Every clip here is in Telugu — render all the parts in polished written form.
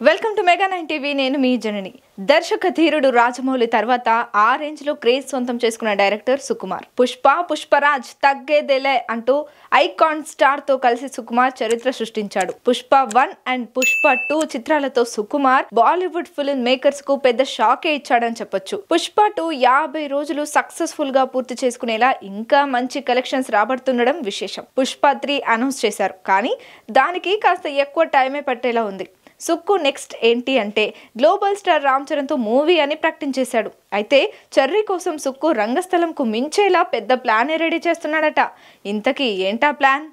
Welcome to mega 9 TV. నేను మీ జనని. దర్శక ధీరుడు రాజమౌళి తర్వాత ఆ రేంజ్ లో క్రేజ్ సొంతం చేసుకున్న డైరెక్టర్ సుకుమార్. పుష్పరాజ్ తగ్గేదేలే అంటూ ఐకాన్ స్టార్ తో కలిసి సుకుమార్ చరిత్ర సృష్టించాడు. పుష్ప 1 అండ్ పుష్ప 2 చిత్రాలతో సుకుమార్ బాలీవుడ్ ఫిల్మ్ మేకర్స్ కు పెద్ద షాకే ఇచ్చాడని చెప్పొచ్చు. పుష్ప 2 50 రోజులు సక్సెస్ఫుల్ గా పూర్తి చేసుకునేలా ఇంకా మంచి కలెక్షన్స్ రాబడుతుండడం విశేషం. పుష్ప 3 అనౌన్స్ చేశారు, కానీ దానికి కాస్త ఎక్కువ టైమే పట్టేలా ఉంది. సుక్కు నెక్స్ట్ ఏంటి అంటే గ్లోబల్ స్టార్ రామ్ చరణ్ తో మూవీ అని ప్రకటించేశాడు. అయితే చెర్రీ కోసం సుక్కు రంగస్థలంకు మించేలా పెద్ద ప్లానే రెడీ చేస్తున్నాడట. ఇంతకీ ఏంటా plan?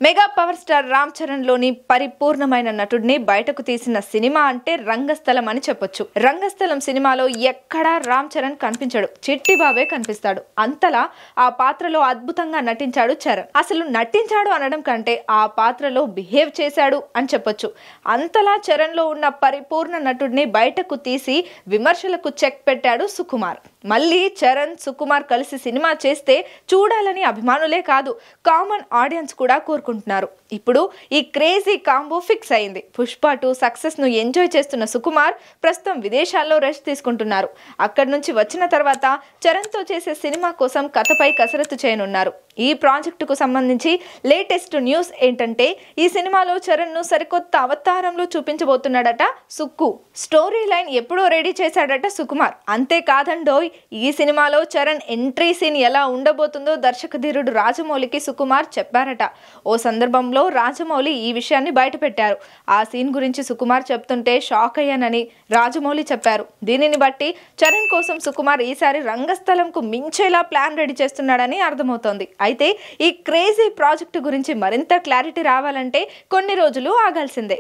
Mega power star Ram Charan లోని పరిపూర్ణమైన నటుడిని బయటకు తీసిన సినిమా అంటే రంగస్థలం అని చెప్పొచ్చు. రంగస్థలం సినిమాలో ఎక్కడా రామ్ చరణ్ కనిపించాడు, చిట్టిబాబే కనిపిస్తాడు. అంతలా ఆ పాత్రలో అద్భుతంగా నటించాడు చరణ్. అసలు నటించాడు అనడం కంటే ఆ పాత్రలో బిహేవ్ చేశాడు అని చెప్పొచ్చు. అంతలా చరణ్ లో ఉన్న పరిపూర్ణ నటుడిని బయటకు తీసి విమర్శలకు చెక్ పెట్టాడు సుకుమార్. మళ్ళీ చరణ్ సుకుమార్ కలిసి సినిమా చేస్తే చూడాలని అభిమానులే కాదు, కామన్ ఆడియన్స్ కూడా కోరుకుంటున్నారు. ఇప్పుడు ఈ క్రేజీ కాంబో ఫిక్స్ అయింది. పుష్ప 2 సక్సెస్ ను ఎంజాయ్ చేస్తున్న సుకుమార్ ప్రస్తుతం విదేశాల్లో రెస్ట్ తీసుకుంటున్నారు. అక్కడి నుంచి వచ్చిన తర్వాత చరణ్ తో చేసే సినిమా కోసం కథపై కసరత్తు చేయనున్నారు. ఈ ప్రాజెక్టుకు సంబంధించి లేటెస్ట్ న్యూస్ ఏంటంటే ఈ సినిమాలో చరణ్ ను సరికొత్త అవతారంలో చూపించబోతున్నాడట సుక్కు. స్టోరీ లైన్ ఎప్పుడో రెడీ చేశాడట సుకుమార్. అంతేకాదండోయ్, ఈ సినిమాలో చరణ్ ఎంట్రీ సీన్ ఎలా ఉండబోతుందో దర్శక ధీరుడు రాజమౌళికి సుకుమార్ చెప్పారట. ఓ సందర్భంలో రాజమౌళి ఈ విషయాన్ని బయటపెట్టారు. ఆ సీన్ గురించి సుకుమార్ చెప్తుంటే షాక్ అయ్యానని రాజమౌళి చెప్పారు. దీనిని బట్టి చరణ్ కోసం సుకుమార్ ఈసారి రంగస్థలంకు మించేలా ప్లాన్ రెడీ చేస్తున్నాడని అర్థమవుతోంది. అయితే ఈ క్రేజీ ప్రాజెక్టు గురించి మరింత క్లారిటీ రావాలంటే కొన్ని రోజులు ఆగాల్సిందే.